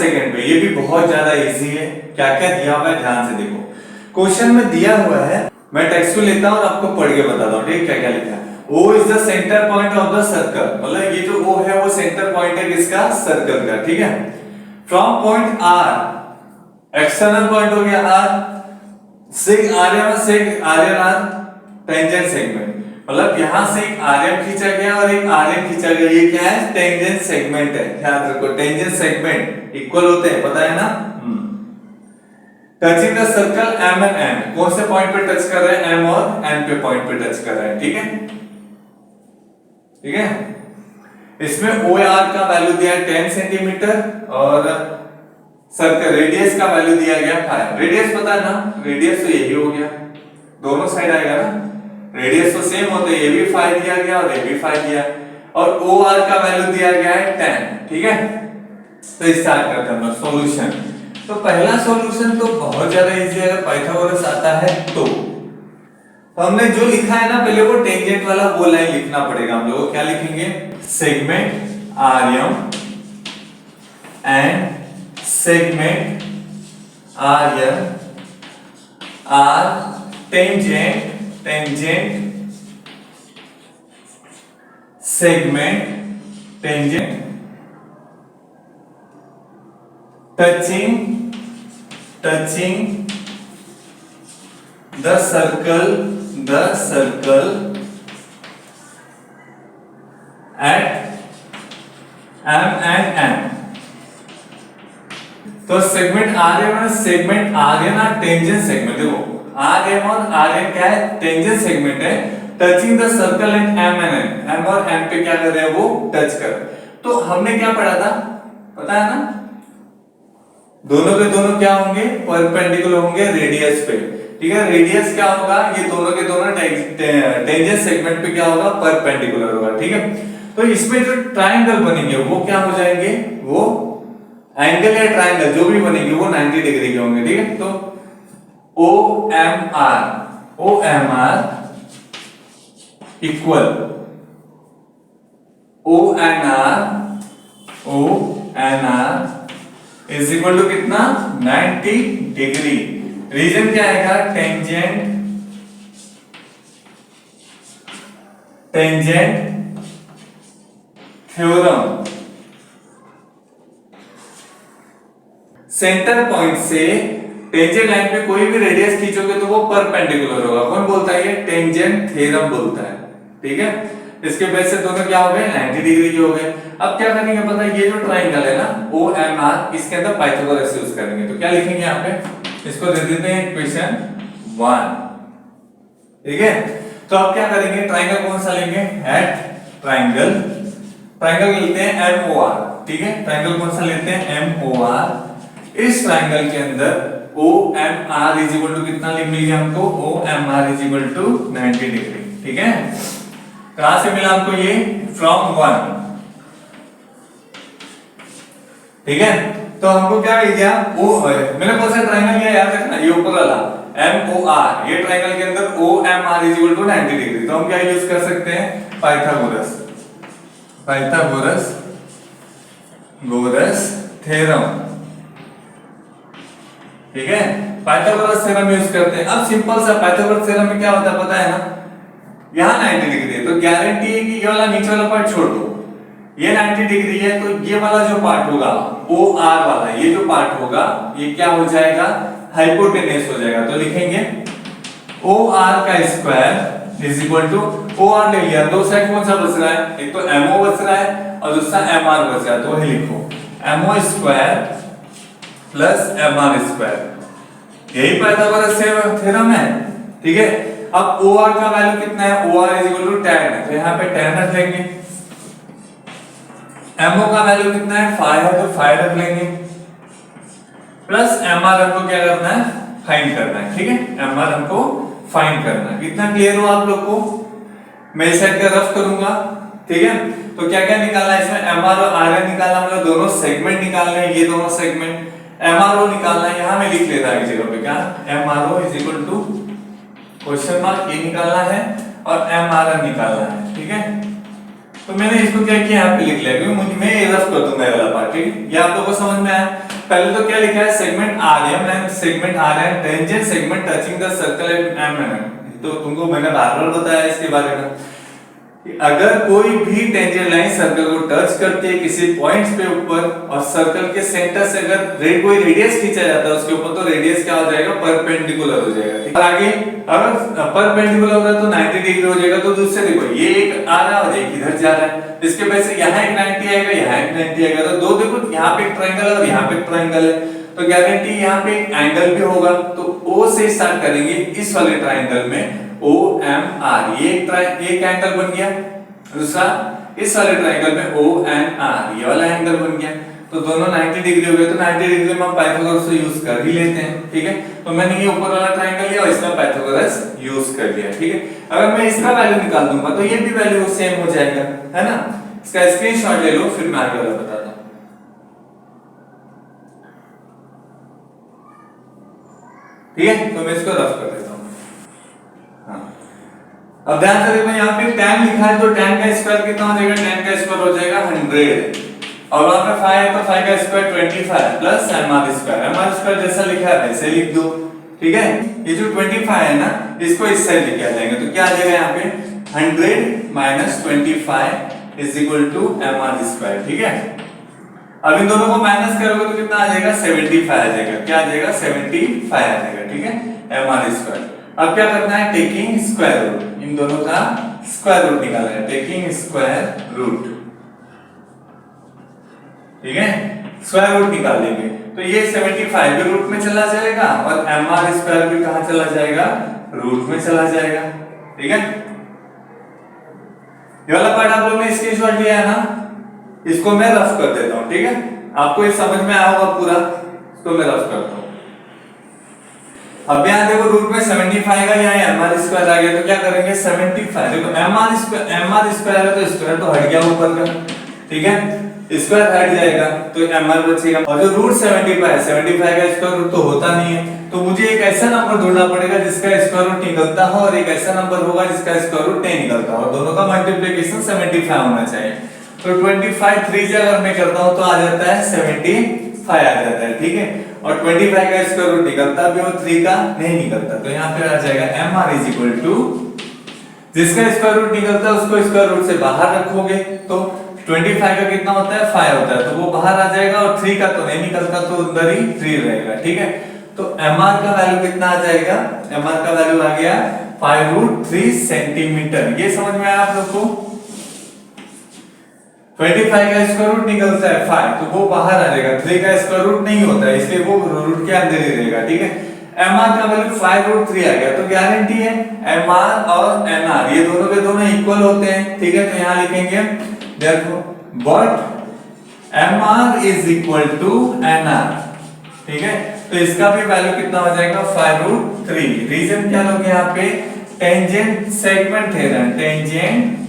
Second पे। ये भी बहुत ज्यादा इजी है। क्या क्या दिया हुआ है ध्यान से देखो। क्वेश्चन में दिया हुआ है, मैं टेक्स्ट को लेता हूं और आपको पढ़ के बताता हूं, ठीक क्या क्या लिखा है। O is the centre point of the circle, मतलब ये जो O है वो सेंटर पॉइंट है किसका, सर्कल का, ठीक है। From point R, external point हो गया R, सेक आर्यन टेंजेंट सेगमेंट, मतलब यहां से एक आर्यन खींचा गया और एक आर्यन खींचा गया, ये क्या है, टेंजेंट सेगमेंट है। याद रखो टेंजेंट सेगमेंट इक्वल होते हैं, पता है ना। Touching the circle M and N, कौन से पॉइंट पे टच कर रहे हैं, M और N पे पॉइंट पे टच कर रहे हैं, ठीक है, ठीक है। इसमें OR का वैल्यू दिया है 10 सेंटीमीटर और सर्कल रेडियस का वैल्यू दिया गया 5। रेडियस पता है ना, रेडियस तो यही हो गया, दोनों साइड आएगा ना, रेडियस तो सेम होते हैं, ये भी 5 दिया गया और ये भी 5 दिया, और OR का वैल्यू दिया गया है 10, ठीक है। तो स्टार्ट करते हैं हम सॉल्यूशन। तो पहला सॉल्यूशन तो बहुत ज्यादा इजी है, पाइथागोरस आता है तो हमने जो लिखा है ना पहले वो टेंजेंट वाला वो लाइन लिखना पड़ेगा हम लोग। क्या लिखेंगे, segment RM and segment RN are tangent segment tangent touching the circle at M and N। तो सेगमेंट आर्यन और सेगमेंट आर्यन और टेंजेंट सेगमेंट, देखो आर्यन और आर्यन क्या है, टेंजेंट सेगमेंट है। Touching the circle eight M and N, M और N पे क्या कर रहे हैं, वो टच कर। तो हमने क्या पढ़ा था, पता है ना, दोनों के दोनों क्या होंगे, परपेंडिकुलर होंगे रेडियस पे, ठीक है। रेडियस क्या होगा, ये दोनों के दोनों टेंजेंट सेगमेंट पे क्या होगा, परपेंडिकुलर होगा, ठीक है। तो इसमें जो ट्रायंगल बनेंगे वो क्या हो जाएंगे, वो एंगल या ट्रायंगल जो भी बनेंगे वो 90 डिग्री के होंगे, ठीक है। तो OMR equal ONR is equal to कितना, 90 डिग्री। रीजन क्या आएगा, टेंजेंट थ्योरम। सेंटर पॉइंट से टेंजेंट लाइन पे कोई भी रेडियस खींचोगे तो वो परपेंडिकुलर होगा। कौन बोलता है, ये टेंजेंट थ्योरम बोलता है, ठीक है। इसके बेस से दोनों क्या हो गए, 90 डिग्री के हो गए। अब क्या करेंगे पता है, ये जो ट्रायंगल है ना OMR, इसके अंदर पाइथागोरस यूज करेंगे। तो क्या लिखेंगे यहाँ पे, इसको दे देते हैं इक्वेशन 1, ठीक है। तो अब क्या करेंगे, ट्रायंगल कौन सा लेंगे, एट ट्रायंगल लेते हैं MOR, ठीक है। ट्रायंगल कौन सा लेते हैं, MOR। इस ट्रायंगल के अंदर OMR इज इक्वल टू कितना लिख लीजिए हमको, OMR is equal to 90 degree, ठीक है। कहां से मिला हमको ये, फ्रॉम 1, ठीक है। तो हमको क्या मिल गया, मैंने कौन सा ट्रायंगल लिया याद रखना, ये ऊपर वाला MOR, ये ट्रायंगल के अंदर OMR is equal to 90 degree. तो हम क्या यूज कर सकते हैं, पाइथागोरस थ्योरम, ठीक है। पाइथागोरस थ्योरम यूज करते हैं। अब सिंपल सा पाइथागोरस थ्योरम में क्या होता है पता है ना, यहाँ 90 डिग्री है तो गारंटी है कि ये वाला नीचे वाला पार्ट छोड़ दो, ये 90 डिग्री है तो ये वाला जो पार्ट होगा OR वाला, ये जो पार्ट होगा ये क्या हो जाएगा, हाइपोटेनस हो जाएगा। तो लिखेंगे OR का square is equal to, OR ले लिया, दो साइड कौन सा बच रहा है, एक तो MO बच रहा है और दूसरा MR बच रहा है। तो वही लिखो MO square plus MR square, यही पाइथागोरस थ्योरम है, ठीक है। अब OR का वैल्यू कितना है, OR इज इक्वल टू 10 है, तो यहाँ पे 10 रख लेंगे। MO का वैल्यू कितना है, 5 है, तो 5 रख लेंगे, प्लस MR हमको क्या करना है, फाइंड करना है, ठीक है। MR हमको फाइंड करना है। कितना क्लियर हो आप लोग को, मैं इस साइड का रफ करूंगा, ठीक है। तो क्या क्या निकालना है इसमें, MR और RN निकालना, मतलब दोनों सेगमेंट निकालने हैं, ये दोनों सेगमेंट। MRO निकालना है, यहां मैं लिख लेता हूं एक जगह पे, क्या MRO is equal to question mark, ये निकालना है और MRN निकालना है, ठीक है। तो मैंने इसको क्या किया, यहाँ पे लिख लिया, क्योंकि मैं ये रफ कर दूंगा ये वाला पार्ट, ठीक है। ये आप लोगों को समझ में आया। पहले तो क्या लिखा है, segment RM and segment RM tangent segment touching the circle eight M। तो तुमको मैंने बार-बार बताया इसके बारे में, अगर कोई भी टेंजेंट लाइन सर्कल को टच करती है किसी पॉइंट्स पे ऊपर और सर्कल के सेंटर से अगर कोई रेडियस खींचा जाता है उसके ऊपर, तो रेडियस क्या हो जाएगा, परपेंडिकुलर हो जाएगा। ठीक है, आगे अगर परपेंडिकुलर हो रहा है तो 90 डिग्री हो जाएगा। तो दूसरे देखो ये एक आ रहा है, एक इधर जा रहा है, इसके वजह से यहाँ एक 90 आएगा, यहाँ एक 90 आएगा। तो दो देखो, यहाँ पे एक ट्रायंगल है और यहाँ पे एक ट्रायंगल है, तो गारंटी यहाँ पे एक एंगल भी होगा। तो O से स्टार्ट करेंगे इस वाले ट्रायंगल में, OMR, ये एक एंगल बन गया। दूसरा इस वाले ट्रायंगल में ONR, ये वाला एंगल बन गया। तो दोनों 90 डिग्री हो गए। तो 90 डिग्री में हम पाइथागोरस से यूज कर ही लेते हैं। ठीक है, तो मैंने ये ऊपर वाला ट्रायंगल लिया और इसमें पाइथागोरस यूज कर लिया। ठीक है, अगर मैं इसका वैल्यू निकाल दूंगा तो ये भी वैल्यू सेम हो जाएगा, है ना। इसका स्क्रीनशॉट ले लो, फिर मैं आगे वाला बताता हूं। ठीक है, तो मैं इसको रफ कर देता हूं। अब ध्यान से देखो, यहाँ पे tan लिखा है तो tan का स्क्वायर कितना हो जाएगा, tan का स्क्वायर हो जाएगा 100, और वहां पे 5 है तो 5 का square 25 plus mr square. mr square जैसा लिखा है वैसे लिख दो। ठीक है, ये जो 25 है ना, इसको इस साइड लेके आ जाएंगे तो क्या आ जाएगा यहाँ पे 100 minus 25 is equal to mr square. ठीक है, अब इन दोनों को माइनस करोगे तो कितना आ जाएगा, 75 आ जाएगा। क्या आ जाएगा, 75 आ जाएगा। ठीक है, mr स्क्वायर। अब क्या करना है, टेकिंग स्क्वायर रूट, इन दोनों का स्क्वायर रूट निकालना है, टेकिंग स्क्वायर रूट। ठीक है, स्क्वायर रूट निकाल लेंगे तो ये 75 भी रूट में चला जाएगा और mr स्क्वायर भी कहां चला जाएगा, रूट में चला जाएगा। ठीक है, ये वाला पार्ट आप लोगों ने स्क्रीनशॉट लिया है ना, इसको मैं रफ कर देता हूं। ठीक है, आपको ये समझ में आया होगा पूरा, इसको मैं रफ करता हूं। अब यहाँ देखो रूट में 75 का यहाँ mr स्क्वायर आ गया, तो क्या करेंगे 75, देखो mr स्क्वायर है तो स्क्वायर तो हट गया ऊपर का। ठीक है, स्क्वायर हट जाएगा तो mr बचेगा, और जो रूट 75 है, 75 का स्क्वायर रूट तो होता नहीं है, तो मुझे एक ऐसा नंबर ढूंढना पड़ेगा जिसका स्क्वायर रूट निकलता हो और एक ऐसा नंबर होगा जिसका स्क्वायर रूट नहीं निकलता हो, दोनों का मल्टीप्लिकेशन 75 होना चाहिए। तो 25 3 से अगर मैं करता हूं तो आ जाता है 75 आ जाता है। ठीक है, और 25 का स्क्वायर रूट निकलता भी और 3 का नहीं निकलता, तो यहाँ पे आ जाएगा mr इज इक्वल टू, जिसका स्क्वायर रूट निकलता है उसको स्क्वायर रूट से बाहर रखोगे तो 25 का कितना होता है, 5 होता है, तो वो बाहर आ जाएगा, और 3 का तो नहीं निकलता तो अंदर ही 3 रहेगा। ठीक है, तो mr का वैल्यू कितना आ जाएगा, mr का वैल्यू आ गया 5√3 सेंटीमीटर। ये समझ में आया आप लोग को, 25 का स्क्वायर रूट निकलता है 5, तो वो बाहर आ जाएगा, 3 का स्क्वायर रूट नहीं होता है इसलिए वो रूट के अंदर ही रहेगा। ठीक है, mr का वैल्यू 5√3 आ गया, तो गारंटी है mr और nr ये दोनों के दोनों इक्वल होते हैं। ठीक है, तो यहां लिखेंगे देखो but mr is equal to nr। ठीक है, तो इसका भी वैल्यू कितना हो जाएगा 5√3। रीजन क्या लोगे यहाँ पे, tangent segment theorem, tangent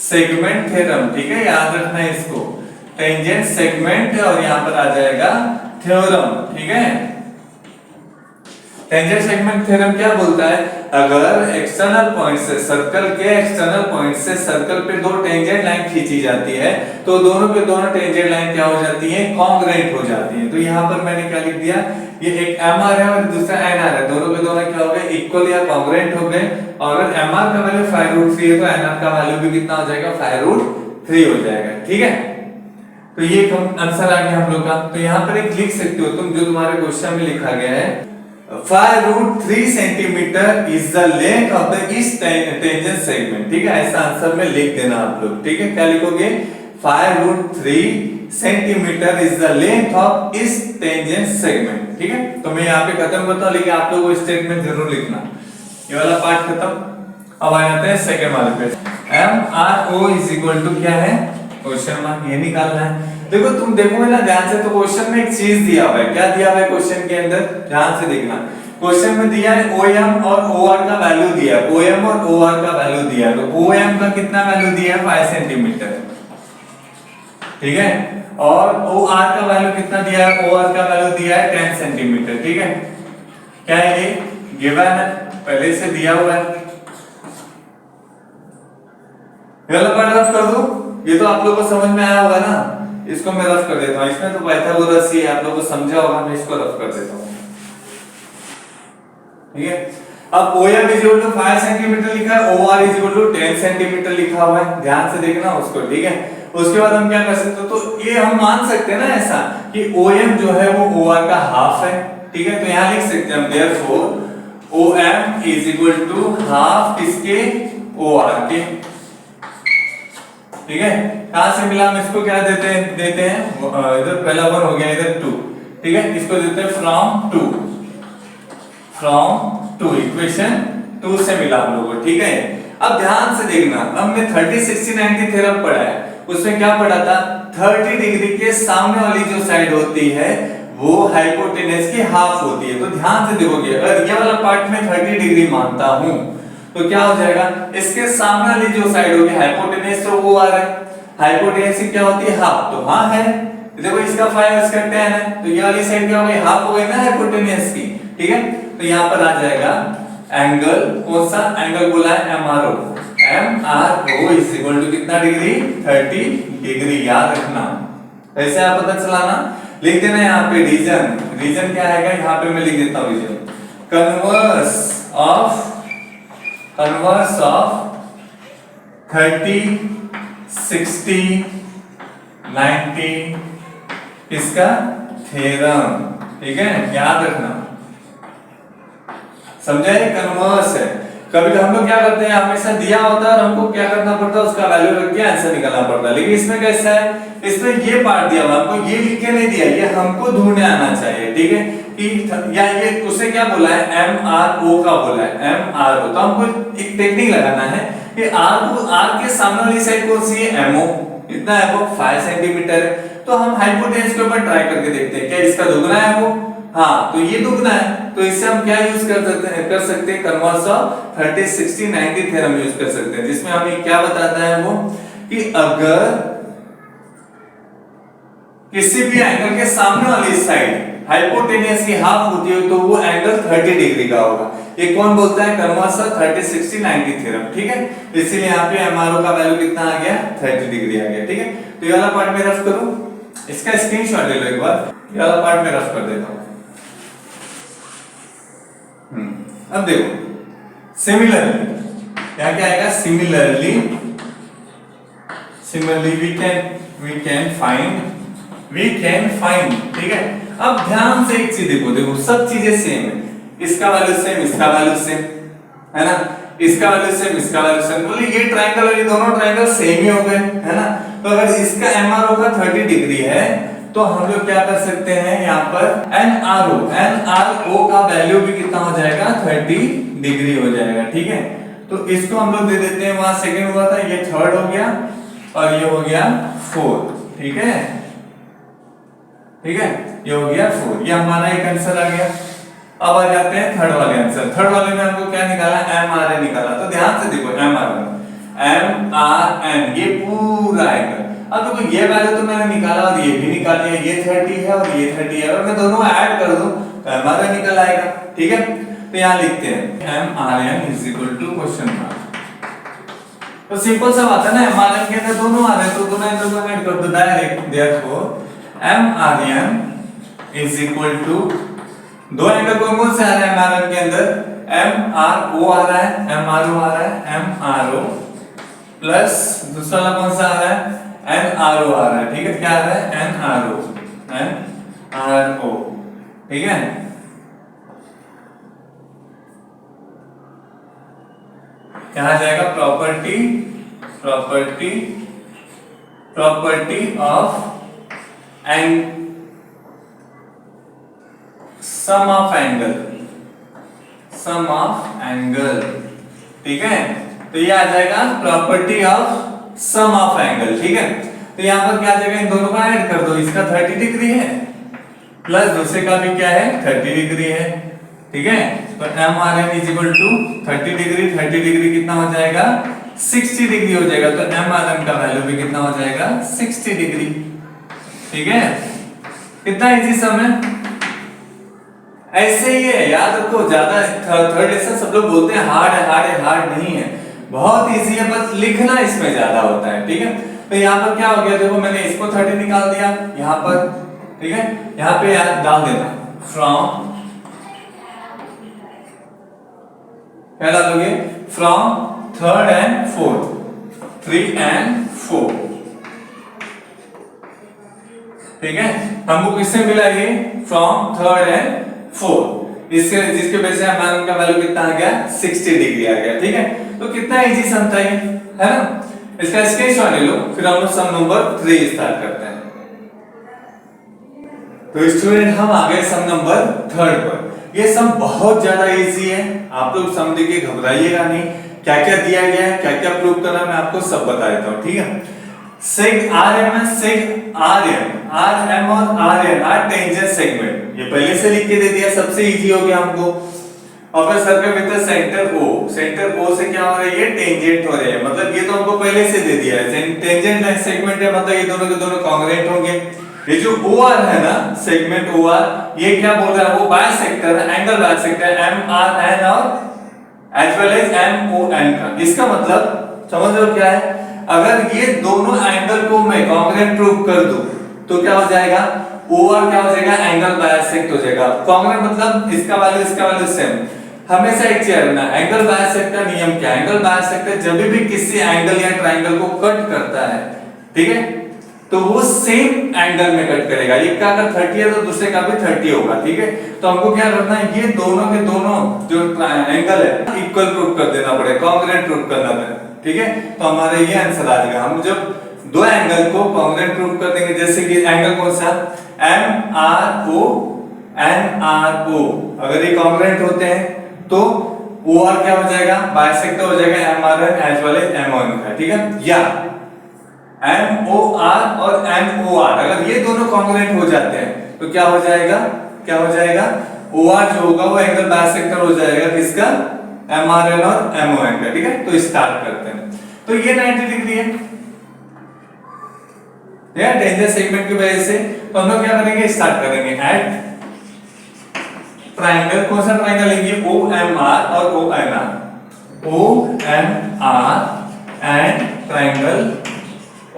segment theorem. ठीक है, याद रखना है इसको, टेंजेंट सेगमेंट और यहां पर आ जाएगा थ्योरम। ठीक है, टेंजेंट सेगमेंट थ्योरम क्या बोलता है, अगर एक्सटर्नल पॉइंट से सर्कल के एक्सटर्नल पॉइंट से सर्कल पे दो टेंजेंट लाइन खींची जाती है तो दोनों पे दोनों टेंजेंट लाइन क्या हो जाती है, कॉन्ग्रुएंट हो जाती है। तो यहाँ पर मैंने क्या लिख दिया, ये एक mr है और दूसरा nr है, दोनों पे दोनों क्या हो गए, इक्वल या कॉन्ग्रुएंट हो गए, और अगर mr का वैल्यू 5√3 है तो nr का वैल्यू भी कितना हो जाएगा, 5√3 हो जाएगा। ठीक है, तो ये आंसर आ गया हम लोग का। तो यहाँ पर एक लिख सकते हो तुम, जो तुम्हारे क्वेश्चन में लिखा गया है 5√3 centimetre is the length of the east tangent segment. ठीक है, ऐसा आंसर में लिख देना आप लोग। ठीक है, क्या लिखोगे, 5√3 centimetre is the length of east tangent segment. ठीक है, तो मैं यहाँ पे खत्म करता हूँ, लेकिन आप लोगों को स्टेटमेंट जरूर लिखना। ये वाला पार्ट खत्म। अब आ जाते हैं सेकंड वाले पे, MRO इज इक्वल टू क्या है, क्वेश्चन मार्क, ये निकालना है। देखो तुम देखोगे ना ध्यान से तो क्वेश्चन में एक चीज दिया हुआ है, क्या दिया हुआ है क्वेश्चन के अंदर, ध्यान से देखना। क्वेश्चन में दिया है OM और OR का वैल्यू दिया है, OM और OR का वैल्यू दिया है, तो OM का कितना वैल्यू दिया है, 5 सेंटीमीटर। ठीक है, और OR का वैल्यू कितना दिया है, OR का वैल्यू दिया है 10 सेंटीमीटर। ठीक है, क्या है ये गिवन है, पहले से दिया हुआ है। ये वाला पार्ट रफ कर दो, ये तो आप लोगों को समझ में आया होगा ना। इसको मैं रफ कर देता हूँ, इसमें तो पाइथागोरस ही आप लोगों को समझा होगा, मैं इसको रफ कर देता हूँ। ठीक है, अब OM इक्वल टू 5 सेंटीमीटर लिखा है, OR इक्वल टू 10 सेंटीमीटर लिखा हुआ है, ध्यान से देखना उसको। ठीक है, उसके बाद हम क्या कर सकते हैं, तो ये हम मान सकते हैं ना ऐसा कि OM जो है वो OR का हाफ है। ठीक है, तो यहां लिख सकते हैं हम therefore OM is equal to half किसके, OR के। ठीक है, कहां से मिला, हम इसको क्या देते हैं इधर पहला 1 हो गया, इधर 2। ठीक है, इसको देते हैं फ्रॉम टू इक्वेशन 2 से मिला हम लोगों को। ठीक है, अब ध्यान से देखना, हमने 30 60 90 थ्योरम पढ़ा है, उसमें क्या पढ़ा था, 30 डिग्री के सामने वाली जो साइड होती है वो हाइपोटेनस की हाफ होती है। तो ध्यान से देखोगे, अगर ये वाला पार्ट में 30 डिग्री मानता हूं तो क्या हो जाएगा, इसके सामने वाली जो साइड होगी हाइपोटेनस, तो वो आ रहा है, हाइपोटेनस की क्या होती है, हाफ। तो हाँ है, देखो इसका 5 इसका 10 है, तो ये वाली साइड क्या हो गई, हाफ हो गई ना हाइपोटेनस की। ठीक है, तो यहां पर आ जाएगा एंगल, कौन सा एंगल बोला है, MRO इज इक्वल टू कितना डिग्री, 30 डिग्री। याद रखना, ऐसे आप पता चलाना, लिख देना यहाँ पे रीजन क्या आएगा, यहाँ पे मैं लिख देता हूँ रीजन, कन्वर्स ऑफ 30 60 90 इसका थ्योरम। ठीक है, याद रखना, समझे, कन्वर्स है। कभी हम लोग क्या करते हैं, हमेशा दिया होता है और हमको क्या करना पड़ता है, उसका वैल्यू रख के आंसर निकालना पड़ता है। लेकिन इसमें कैसा है, इसमें ये पार्ट दिया हुआ, हमको ये लिख के नहीं दिया, ये हमको ढूंढने आना चाहिए। ठीक है, कि या ये उसे क्या बोला है, MRO का बोला है, MRO। तो हमको एक टेक्निक लगाना है कि R के सामने वाली साइड कौन सी है, MO, इतना है वो 5 सेंटीमीटर है। तो हम हाइपोटेनस के ऊपर ट्राई करके देखते हैं, क्या इसका दुगना है वो, हाँ, तो ये दुगना है, तो इससे हम क्या यूज कर सकते हैं, कन्वर्स ऑफ 30 60 90 थ्योरम यूज कर सकते हैं, जिसमें हमें क्या बताता है वो, कि अगर किसी भी एंगल के सामने वाली साइड हाइपोटेनस की हाफ होती है तो वो एंगल 30 डिग्री का होगा। ये कौन बोलता है, कन्वर्स ऑफ 30 60 90 थ्योरम। ठीक है, इसीलिए यहाँ पे MRO का वैल्यू कितना आ गया, 30 डिग्री आ गया। ठीक है, तो ये वाला पार्ट में रफ करूं, इसका स्क्रीनशॉट ले लो एक बार, ये वाला पार्ट में रफ कर देता हूं। अब देखो, सिमिलरली क्या क्या आएगा, सिमिलरली वी कैन फाइंड। ठीक है, अब ध्यान से एक चीज देखो, सब चीजें सेम है, इसका वैल्यू सेम, इसका वैल्यू सेम है ना, इसका वैल्यू सेम, इसका वैल्यू सेम, बोले ये ट्रायंगल और ये दोनों ट्रायंगल सेम ही हो गए, है ना। तो अगर इसका MRO का 30 डिग्री है तो हम लोग क्या कर सकते हैं, यहाँ पर NRO का वैल्यू भी कितना हो जाएगा, 30 डिग्री हो जाएगा। ठीक है, तो इसको हम लोग दे देते हैं, वहां सेकंड हुआ था, ये थर्ड हो गया और ये हो गया फोर्थ। ठीक है, ये हो गया 4, ये हमारा एक आंसर आ गया। अब आ जाते हैं थर्ड वाले आंसर। थर्ड वाले में हमको क्या निकाला, MRN निकाला। तो ध्यान से देखो, MRN ये पूरा आएगा। अब देखो ये वैल्यू तो मैंने निकाला और ये भी निकाल लिया, ये 30 है और ये 30 है, और मैं दोनों ऐड कर दूं तो MRN निकल आएगा। ठीक है, तो यहां लिखते हैं MRN is equal to question mark. तो सिंपल सा बात है ना, MRN के अंदर दोनों आ रहे हैं तो दोनों को ऐड कर दो direct. Therefore MRN is equal to, दो एंगल कौन से आ रहे हैं MRN के अंदर, MRO आ रहा है, MRO आ रहा है, MRO प्लस दूसरा वाला कौन सा आ रहा है, NRO आ रहा है। ठीक है, क्या आ रहा है, NRO। ठीक है, क्या आ जाएगा, property of sum of angle. ठीक है, तो ये आ जाएगा property of sum of angle. ठीक है, तो यहाँ पर क्या आ जाएगा, इन दोनों का ऐड कर दो, इसका 30 डिग्री है प्लस दूसरे का भी क्या है, 30 डिग्री है। ठीक है, तो MRN is equal to 30 degree, 30 degree कितना हो जाएगा, 60 डिग्री हो जाएगा। तो MRN का वैल्यू भी कितना हो जाएगा, 60 डिग्री। ठीक है, कितना इजी सम है, ऐसे ही है, याद रखो। ज्यादा थर्ड लेसन सब लोग बोलते हैं हार्ड है, हार्ड नहीं है, बहुत इजी है, बस लिखना इसमें ज्यादा होता है। ठीक है, तो यहाँ पर क्या हो गया, देखो मैंने इसको 30 निकाल दिया यहाँ पर, ठीक है। यहाँ पे डाल देना फ्रॉम, क्या डालोगे, from third and fourth, 3 and 4, ठीक है। हमको किससे मिला ये, फ्रॉम थर्ड एंड फोर्थ, इसके जिसके वजह से हमारा उनका वैल्यू कितना आ गया, 60 डिग्री आ गया, ठीक है। तो कितना इजी सम था ये, है ना। इसका स्क्रीनशॉट ले लो, फिर हम लोग सम नंबर 3 स्टार्ट करते हैं। तो स्टूडेंट हम आ गए सम नंबर 3 पर। ये सम बहुत ज्यादा इजी है, आप लोग सम देख के घबराइएगा नहीं। क्या क्या दिया गया है, क्या क्या प्रूव करना है, मैं आपको सब बता देता हूँ, ठीक है। सेग आरएम है, सेग आरएम और आरएन आर टेंजेंट सेगमेंट, ये पहले से लिख के दे दिया, सबसे इजी हो गया हमको। और फिर circle with centre O, centre O से क्या हो रहा है, ये टेंजेंट हो रहे हैं, मतलब ये तो हमको पहले से दे दिया है। टेंजेंट सेगमेंट है, मतलब ये दोनों के दोनों कांग्रुएंट होंगे। ये जो ओआर है ना, सेगमेंट ओआर, ये क्या बोल रहा है, वो बाइसेक्टर है, angle bisector M R N और as well as M O N का। इसका मतलब समझ लो क्या है, अगर ये दोनों एंगल को मैं कांग्रुएंट प्रूव कर दूं तो क्या हो जाएगा, ओआर क्या हो जाएगा, एंगल बाइसेक्ट हो जाएगा। कांग्रुएंट मतलब इसका वैल्यू सेम। हमेशा एक चीज रखना, एंगल बाइसेक्ट का नियम क्या है, एंगल बाइसेक्टर जब भी किसी एंगल या ट्रायंगल को कट करता है, ठीक है, तो वो सेम एंगल में कट करेगा। एक का अगर 30 है तो दूसरे का भी 30 होगा, ठीक है। तो हमको क्या करना है, ये दोनों के दोनों जो एंगल है इक्वल प्रूव कर देना पड़ेगा, कांग्रुएंट प्रूव करना पड़ेगा, ठीक है। तो हमारा ये आंसर आ जाएगा। हम जब दो एंगल को कांग्रुएंट प्रूव कर देंगे, जैसे कि एंगल कौन सा, M R O N R O, अगर ये कांग्रुएंट होते हैं तो ओ आर क्या हो जाएगा, बाइसेक्टर हो जाएगा M R N as well as M O N का, ठीक है। या एम ओ आर और एम ओ आर, अगर ये दोनों कांग्रुएंट हो जाते हैं तो क्या हो जाएगा, क्या हो जाएगा, ओ आर जो होगा वो एंगल बाइसेक्टर हो जाएगा किसका, एम आर एन और एम ओ एन का, ठीक है। तो स्टार्ट करते हैं। तो ये 90 डिग्री है यार टेंजेंट सेगमेंट की वजह से। तो हम लोग क्या करेंगे, स्टार्ट करेंगे एट ट्रायंगल, कौन सा ट्रायंगल लेंगे, ओ एम आर और O N R, O M R and triangle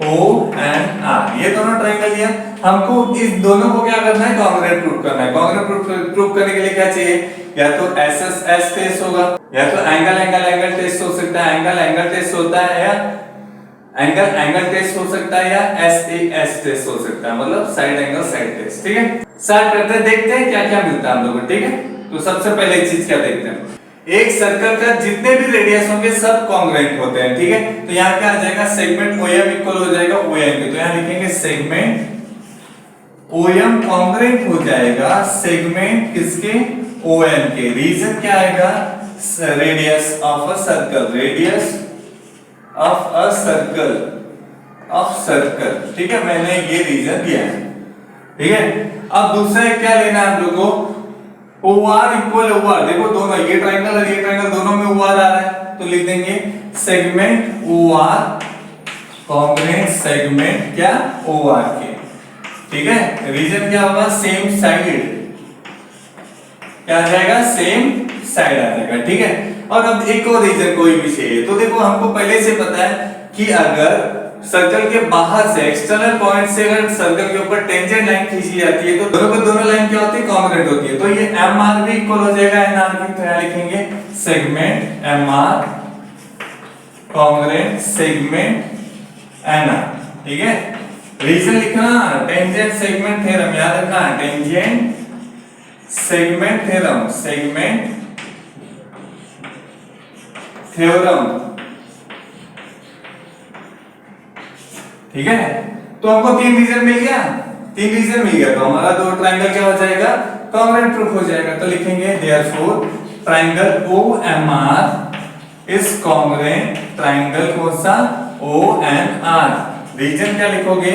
O N R, ये दोनों ट्रायंगल लिया। हमको इस दोनों को क्या करना है, कांग्रुएंट प्रूव करना है। कांग्रुएंट प्रूव करने के लिए क्या चाहिए, या तो एस एस एस टेस्ट होगा, या तो एंगल एंगल एंगल टेस्ट हो सकता है, एंगल एंगल टेस्ट होता है, या एंगल एंगल टेस्ट हो सकता है, या एस ए एस टेस्ट हो सकता है, मतलब साइड एंगल साइड टेस्ट, ठीक है। स्टार्ट करते हैं, देखते हैं क्या क्या मिलता है हम लोगों को, ठीक है। तो सबसे पहले एक चीज क्या देखते हैं, एक सर्कल का जितने भी रेडियस होंगे सब कांग्रुएंट होते हैं, ठीक है। तो यहाँ क्या आ जाएगा, सेगमेंट ओएम इक्वल हो जाएगा ओएम के, तो यहाँ लिखेंगे सेगमेंट ओएम कांग्रुएंट हो जाएगा सेगमेंट किसके, ओएम के। रीजन क्या आएगा, radius of a circle, radius of a circle, of circle, ठीक है। मैंने ये रीजन दिया है, ठीक है। अब दूसरा क्या लेना है हम लोग को, OR इक्वल OR, देखो दोनों ये ट्रायंगल और ये ट्रायंगल दोनों में OR आ रहा है, तो लिख देंगे सेगमेंट OR कांग्रुएंट सेगमेंट क्या, OR के, ठीक है। रीजन क्या होगा, सेम साइड, क्या आ जाएगा, सेम साइड आ जाएगा, ठीक है। और अब एक और रीजन कोई भी चाहिए, तो देखो हमको पहले से पता है कि अगर सर्कल के बाहर से एक्सटर्नल पॉइंट से अगर सर्कल के ऊपर टेंजेंट लाइन खींची जाती है तो दोनों को दोनों लाइन क्या होती है, कांग्रुएंट होती है। तो ये एम आर भी इक्वल हो जाएगा एन आर भी, तो यहां लिखेंगे segment M R congruent segment N R, ठीक है। रीजन लिखना, टेंजेंट सेगमेंट थ्योरम याद रखना, tangent segment theorem, segment theorem, ठीक है। तो हमको 3 रीजन मिल गया, 3 रीजन मिल गया, तो हमारा दो ट्रायंगल क्या हो जाएगा, कांग्रुएंट प्रूफ हो जाएगा। तो लिखेंगे therefore triangle O M R is congruent, triangle कौन सा, ओ एम आर। रीजन क्या लिखोगे,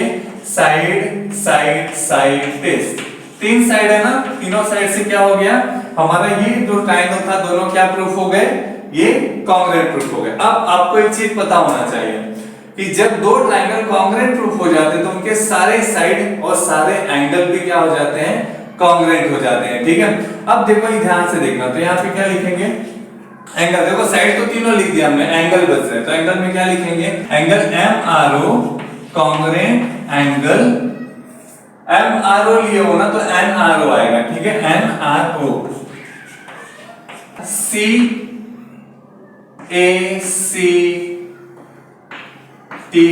side side side test, 3 side है ना, तीनों साइड से क्या हो गया, हमारा ये जो ट्रायंगल था दोनों क्या प्रूफ हो गए, ये कांग्रुएंट प्रूफ हो गए। अब आपको एक चीज पता होना चाहिए कि जब दो ट्रायंगल कांग्रुएंट प्रूफ हो जाते हैं तो उनके सारे साइड और सारे एंगल भी क्या हो जाते हैं, कांग्रुएंट हो जाते हैं, ठीक है। अब देखो ये ध्यान से देखना, तो यहाँ पे क्या लिखेंगे, एंगल, देखो साइड तो तीनों लिख दिया हमने, एंगल बच रहे हैं, तो एंगल में क्या लिखेंगे, angle M R O congruent angle, M R O लिए हो ना तो एन आर ओ आएगा, ठीक है, N R O, C A C T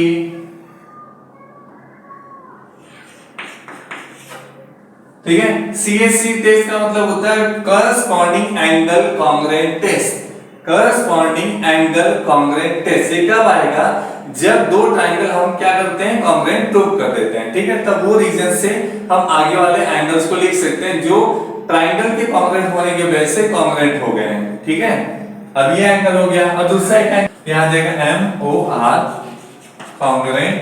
ठीक है। CSC टेस्ट का मतलब होता है corresponding angle congruent test. Corresponding angle congruent test ये कब आएगा, जब दो ट्राइंगल हम क्या करते हैं, कॉन्ग्रेंट प्रूव कर देते हैं, ठीक है, तब वो रीजन से हम आगे वाले एंगल्स को लिख सकते हैं जो ट्राइंगल के कॉन्ग्रेंट होने की वजह से कॉन्ग्रेंट हो गए हैं, ठीक है। अब ये एंगल हो गया, और दूसरा एक एंगल यहां आ जाएगा MOR, कॉन्ग्रेंट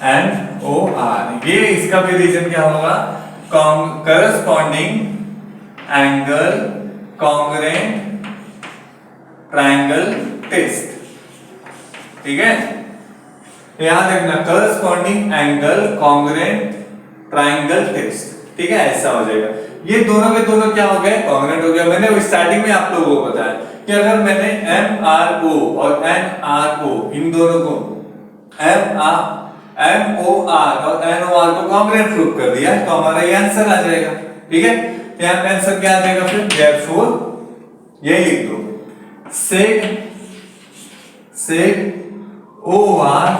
एंड OR। ये इसका भी रीजन क्या होगा, corresponding angle congruent triangle test, ठीक है। यहां देखना corresponding angle congruent triangle test, ठीक है, ऐसा हो जाएगा। ये दोनों के दोनों क्या हो गए, कॉन्ग्रेंट हो गया। मैंने स्टार्टिंग में आप लोगों को बताया कि अगर मैंने MRO और NRO इन दोनों को MOR और NOR को कॉन्ग्रेंट प्रूव कर दिया तो हमारा ये आंसर आ जाएगा, ठीक है। यहाँ पे आंसर क्या आ जाएगा फिर, देयरफॉर यही लिख दो, sec OR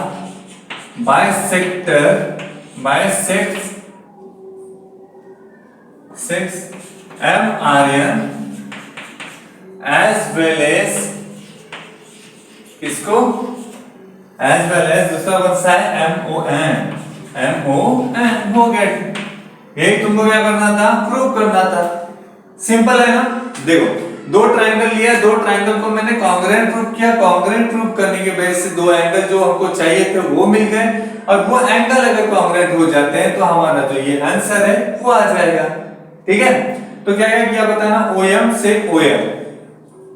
bisects MRN as well as इसको as well as दूसरा बनता है MON हो गया। यही तुमको क्या करना था, प्रूव करना था। सिंपल है ना। देखो दो ट्राइंगल लिया, दो ट्राइंगल को मैंने कॉन्ग्रेंट प्रूव किया, कॉन्ग्रेंट प्रूव करने के वजह से दो एंगल जो हमको चाहिए थे वो मिल गए, और वो एंगल अगर कॉन्ग्रेंट हो जाते हैं तो हमारा जो ये आंसर है वो आ जाएगा, ठीक है। तो क्या है, क्या बताना, OM से OM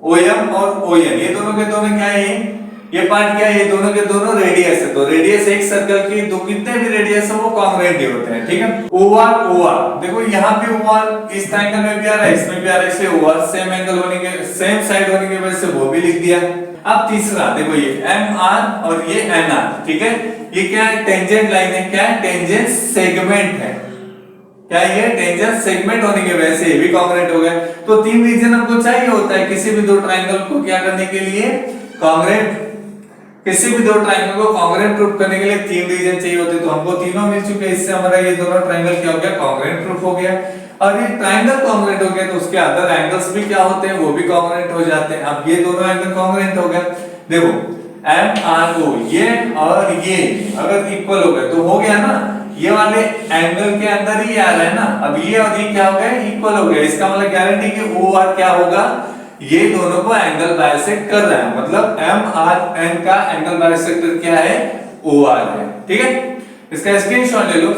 और ON ये दोनों के दोनों क्या है, ये पार्ट क्या है, ये दोनों के दोनों रेडियस है। तो रेडियस एक सर्कल की दो कितने भी रेडियस है वो कॉन्ग्रेंट ही होते हैं, ठीक है। OR देखो यहाँ पे OR इस ट्रायंगल में भी आ रहा है, इसमें भी आ रहा है, इसलिए OR सेम एंगल होने के, सेम साइड होने की वजह से वो भी लिख दिया। अब तीसरा देखो ये MR और ये NR, ठीक है, ये क्या है, टेंजेंट लाइन है, क्या है, टेंजेंट सेगमेंट है, क्या ये टेंजेंट सेगमेंट होने की वजह से ये भी कॉन्ग्रेंट हो गया। तो तीन रीजन हमको चाहिए होता है किसी भी दो ट्रायंगल को क्या करने के लिए, कॉन्ग्रेंट, किसी भी दो ट्रायंगल को कॉन्ग्रेंट प्रूफ करने के लिए तीन रीजन चाहिए होते, तो हमको तीनों मिल चुके, इससे हमारा ये दोनों ट्रायंगल क्या हो गया, कॉन्ग्रेंट प्रूफ हो गया। और ये ट्रायंगल कॉन्ग्रेंट हो गया तो उसके अदर एंगल्स भी क्या होते हैं, वो भी कॉन्ग्रेंट हो जाते हैं। अब ये दोनों एंगल कॉन्ग्रेंट हो गए, देखो MRO ये और ये अगर इक्वल हो गए तो हो गया ना, ये वाले एंगल के अंदर ही आ रहा है ना। अब ये और ये क्या हो गए, इक्वल हो गए, इसका मतलब गारंटी कि OR क्या होगा, ये दोनों को एंगल बाइसेक्ट कर रहा है, मतलब MRN का एंगल बाइसेक्टर क्या है, OR है, ठीक है। इसका स्क्रीनशॉट ले लो।